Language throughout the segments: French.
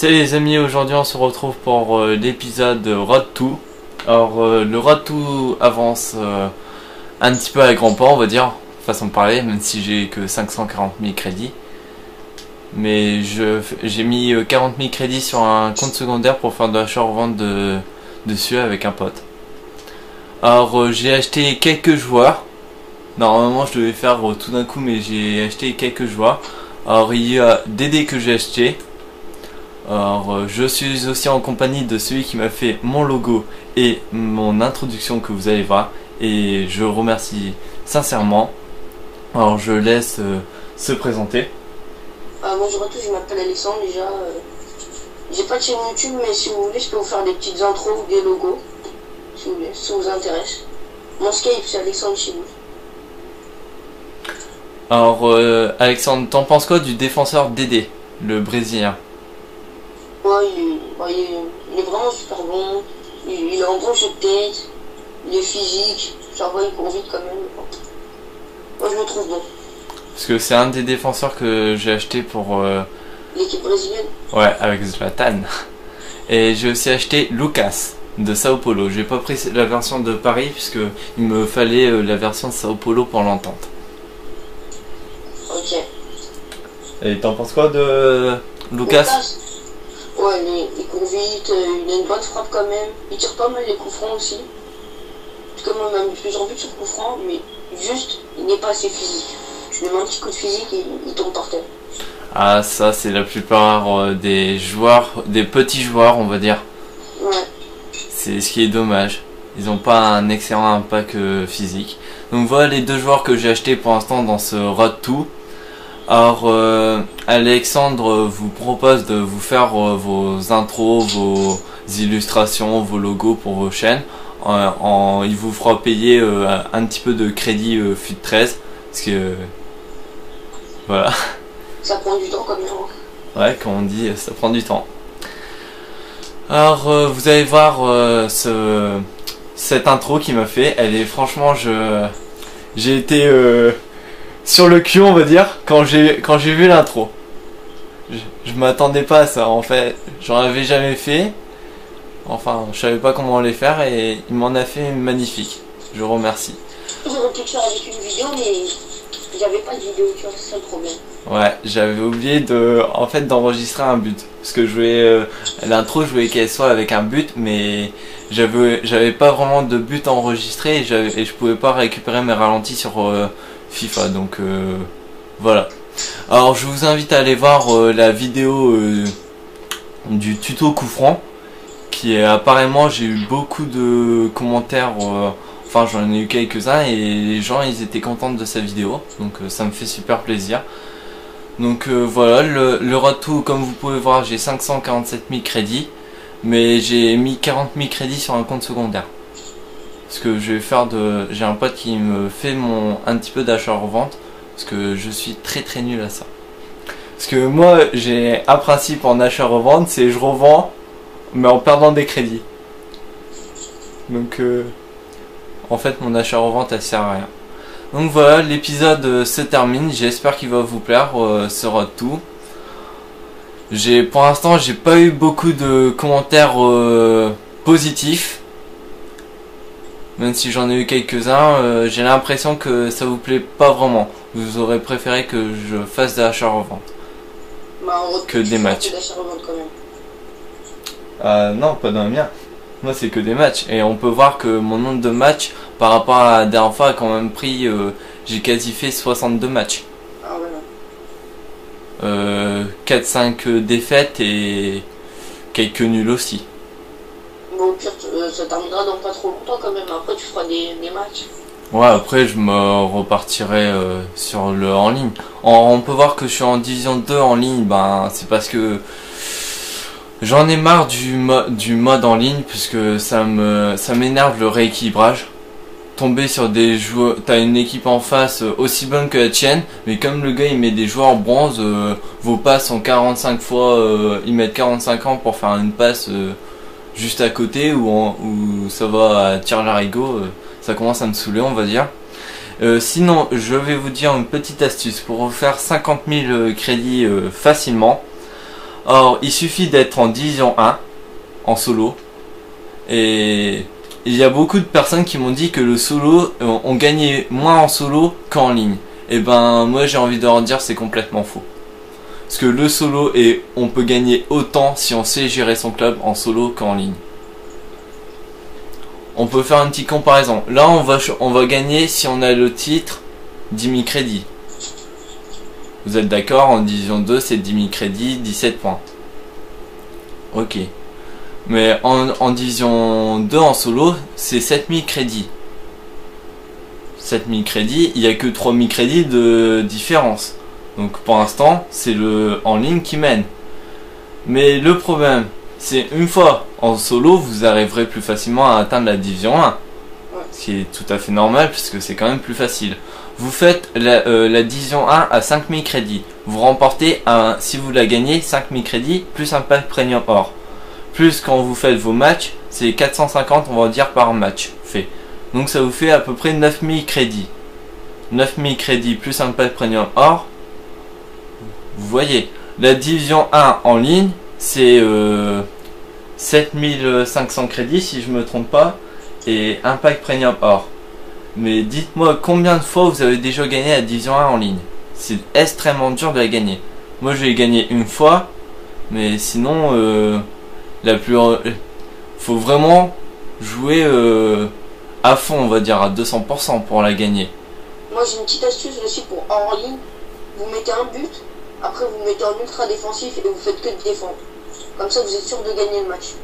Salut les amis, aujourd'hui on se retrouve pour l'épisode Road 2. Alors le Road 2 avance un petit peu à grands pas, on va dire, façon de parler, même si j'ai que 540 000 crédits. Mais j'ai mis 40 000 crédits sur un compte secondaire pour faire de l'achat-revente dessus avec un pote. Alors j'ai acheté quelques joueurs. Normalement je devais faire tout d'un coup, mais j'ai acheté quelques joueurs. Alors il y a Dédé que j'ai acheté. Alors je suis aussi en compagnie de celui qui m'a fait mon logo et mon introduction que vous allez voir, et je remercie sincèrement. Alors je laisse se présenter. Bonjour à tous, je m'appelle Alexandre. Déjà, j'ai pas de chaîne YouTube, mais si vous voulez, je peux vous faire des petites intros ou des logos, si vous voulez, si ça vous intéresse. Mon Skype c'est Alexandre Chiboul. Alors Alexandre, t'en penses quoi du défenseur Dédé, le Brésilien? Ouais, il est vraiment super bon. Il a un bon jeu de tête, il est physique, ça va, il court vite quand même. Moi je le trouve bon. Parce que c'est un des défenseurs que j'ai acheté pour l'équipe brésilienne. Ouais, avec Zlatan. Et j'ai aussi acheté Lucas de Sao Paulo. J'ai pas pris la version de Paris puisque il me fallait la version de Sao Paulo pour l'entente. Ok. Et t'en penses quoi de Lucas? Ouais, il court vite, il a une bonne frappe quand même. Il tire pas mal les coups francs aussi. Parce que moi, même plusieurs buts sur coups francs, mais juste, il n'est pas assez physique. Tu lui mets un petit coup de physique et il tombe par terre. Ah, ça, c'est la plupart des joueurs, des petits joueurs, on va dire. Ouais. C'est ce qui est dommage. Ils n'ont pas un excellent impact physique. Donc voilà les deux joueurs que j'ai achetés pour l'instant dans ce Road 2. Alors Alexandre vous propose de vous faire vos intros, vos illustrations, vos logos pour vos chaînes. Il vous fera payer un petit peu de crédit FUT 13. Parce que voilà. Ça prend du temps quand même. Ouais, comme on dit, ça prend du temps. Alors vous allez voir cette intro qu'il m'a fait. Elle est franchement, j'ai été sur le cul, on va dire, quand j'ai vu l'intro. Je m'attendais pas à ça, en fait. J'en avais jamais fait. Enfin, je savais pas comment les faire et il m'en a fait une magnifique. Je remercie. J'aurais pu le faire avec une vidéo, mais j'avais pas de vidéo, tu vois, c'est ça le problème. Ouais, j'avais oublié d'enregistrer un but. Parce que l'intro, je voulais qu'elle soit avec un but, mais j'avais pas vraiment de but enregistré et je pouvais pas récupérer mes ralentis sur FIFA, donc voilà. Alors je vous invite à aller voir la vidéo du tuto coup franc, qui est apparemment, j'ai eu beaucoup de commentaires, enfin j'en ai eu quelques-uns et les gens ils étaient contents de sa vidéo, donc ça me fait super plaisir. Donc voilà, le Road 2, comme vous pouvez voir, j'ai 547 000 crédits, mais j'ai mis 40 000 crédits sur un compte secondaire. Parce que j'ai un pote qui me fait un petit peu d'achat-revente, parce que je suis très très nul à ça. Parce que moi j'ai un principe en achat-revente, c'est je revends mais en perdant des crédits. Donc en fait mon achat-revente elle sert à rien. Donc voilà, l'épisode se termine, j'espère qu'il va vous plaire ce Road 2. Pour l'instant j'ai pas eu beaucoup de commentaires positifs. Même si j'en ai eu quelques-uns, j'ai l'impression que ça vous plaît pas vraiment. Vous aurez préféré que je fasse des achats-revente que des matchs. Non, pas dans le mien. Moi c'est que des matchs. Et on peut voir que mon nombre de matchs par rapport à la dernière fois a quand même pris... j'ai quasi fait 62 matchs. Ah voilà. 4-5 défaites et quelques nuls aussi. Bon, au pire, ça terminera dans pas trop longtemps quand même. Après, tu feras des matchs. Ouais, après je me repartirai sur le en ligne. On peut voir que je suis en division 2 en ligne. Ben c'est parce que j'en ai marre du mode en ligne, puisque ça m'énerve le rééquilibrage. Tomber sur des joueurs, t'as une équipe en face aussi bonne que la tienne, mais comme le gars il met des joueurs en bronze, vos passes en 45 fois, ils mettent 45 ans pour faire une passe juste à côté, ou ça va à tir-larigot, ça commence à me saouler, on va dire. Sinon, je vais vous dire une petite astuce pour vous faire 50 000 crédits facilement. Or, il suffit d'être en division 1, en solo. Et il y a beaucoup de personnes qui m'ont dit que le solo, on gagnait moins en solo qu'en ligne. Et ben, moi j'ai envie de leur dire c'est complètement faux. Parce que le solo, et on peut gagner autant si on sait gérer son club en solo qu'en ligne. On peut faire une petite comparaison. Là, on va gagner si on a le titre 10 000 crédits. Vous êtes d'accord? En division 2, c'est 10 000 crédits, 17 points. Ok. Mais en division 2 en solo, c'est 7 000 crédits. 7 000 crédits, il n'y a que 3 000 crédits de différence. Donc pour l'instant, c'est le en ligne qui mène. Mais le problème, c'est une fois en solo, vous arriverez plus facilement à atteindre la division 1. Ce qui est tout à fait normal, puisque c'est quand même plus facile. Vous faites la division 1 à 5 000 crédits. Vous remportez, si vous la gagnez, 5 000 crédits, plus un pack premium or. Plus quand vous faites vos matchs, c'est 450 on va dire par match fait. Donc ça vous fait à peu près 9000 crédits. 9000 crédits plus un pack premium or. Vous voyez, la division 1 en ligne, c'est 7500 crédits si je me trompe pas. Et un pack premium or. Mais dites-moi combien de fois vous avez déjà gagné la division 1 en ligne. C'est extrêmement dur de la gagner. Moi je l'ai gagné une fois. Mais sinon... faut vraiment jouer à fond, on va dire à 200% pour la gagner. Moi j'ai une petite astuce aussi pour en ligne. Vous mettez un but, après vous mettez en ultra défensif et vous faites que de défendre. Comme ça vous êtes sûr de gagner le match.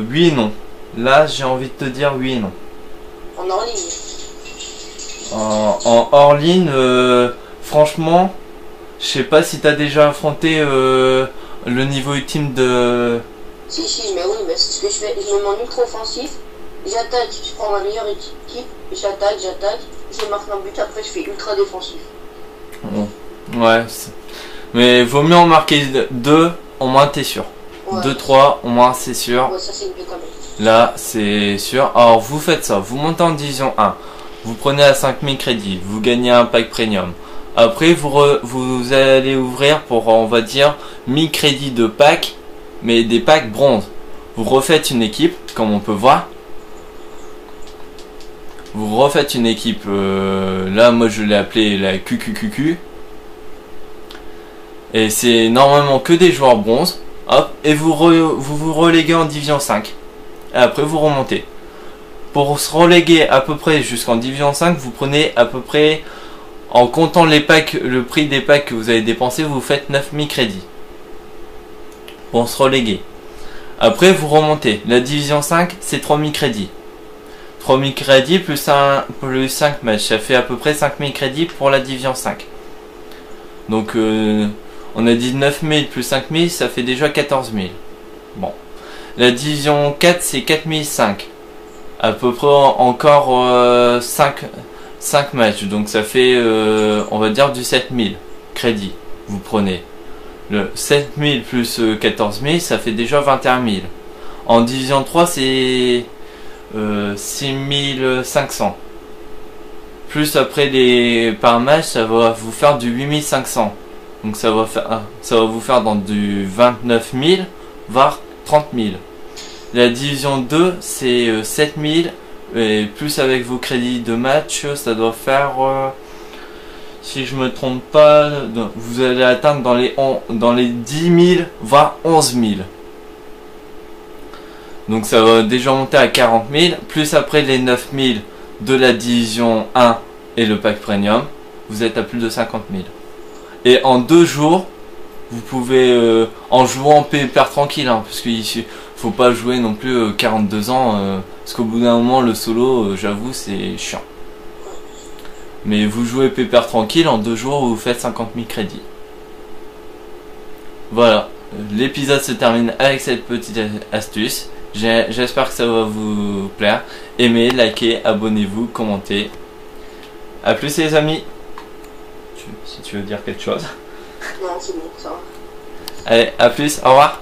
Oui et non. Là j'ai envie de te dire oui et non. En hors ligne. En hors ligne, franchement, je sais pas si t'as déjà affronté le niveau ultime de... Si, mais oui, mais c'est ce que je fais. Je me mets en ultra offensif, j'attaque, je prends ma meilleure équipe, j'attaque, je marque un but, après je fais ultra défensif. Ouais, mais vaut mieux en marquer 2, au moins t'es sûr. Ouais. 2-3, au moins c'est sûr. Ouais, ça c'est mieux quand même. Là, c'est sûr. Alors, vous faites ça, vous montez en division 1, vous prenez à 5000 crédits, vous gagnez un pack premium. Après, vous allez ouvrir pour, on va dire, 1000 crédits de pack, mais des packs bronze. Vous refaites une équipe, comme on peut voir. Vous refaites une équipe, là, moi je l'ai appelée la QQQQ. Et c'est normalement que des joueurs bronze. Hop, et vous reléguez en division 5. Et après, vous remontez. Pour se reléguer à peu près jusqu'en division 5, vous prenez à peu près... En comptant les packs, le prix des packs que vous avez dépensé, vous faites 9000 crédits. Pour se reléguer. Après, vous remontez. La division 5, c'est 3000 crédits. 3000 crédits plus 5 matchs. Ça fait à peu près 5000 crédits pour la division 5. Donc, on a dit 9000 plus 5000, ça fait déjà 14000. Bon. La division 4, c'est 4005. À peu près encore 5 matchs, donc ça fait on va dire du 7000 crédits. Vous prenez le 7000 plus 14000, ça fait déjà 21000. En division 3, c'est 6500. Plus après les par match, ça va vous faire du 8500. Donc ça va vous faire dans du 29000 voire 30 000. La division 2, c'est 7000. Et plus avec vos crédits de match, ça doit faire, si je me trompe pas, vous allez atteindre dans les 10 000, voire 11 000. Donc ça va déjà monter à 40 000, plus après les 9 000 de la division 1 et le pack premium, vous êtes à plus de 50 000. Et en 2 jours, vous pouvez, en jouant PPR tranquille, hein, parce qu'il faut pas jouer non plus 42 ans, parce qu'au bout d'un moment le solo, j'avoue, c'est chiant. Mais vous jouez PPR tranquille, en 2 jours vous faites 50 000 crédits. Voilà, l'épisode se termine avec cette petite astuce. J'espère que ça va vous plaire. Aimez, likez, abonnez-vous, commentez. A plus les amis. Si tu veux dire quelque chose. Non, c'est bon, ça va. Allez, à plus, au revoir.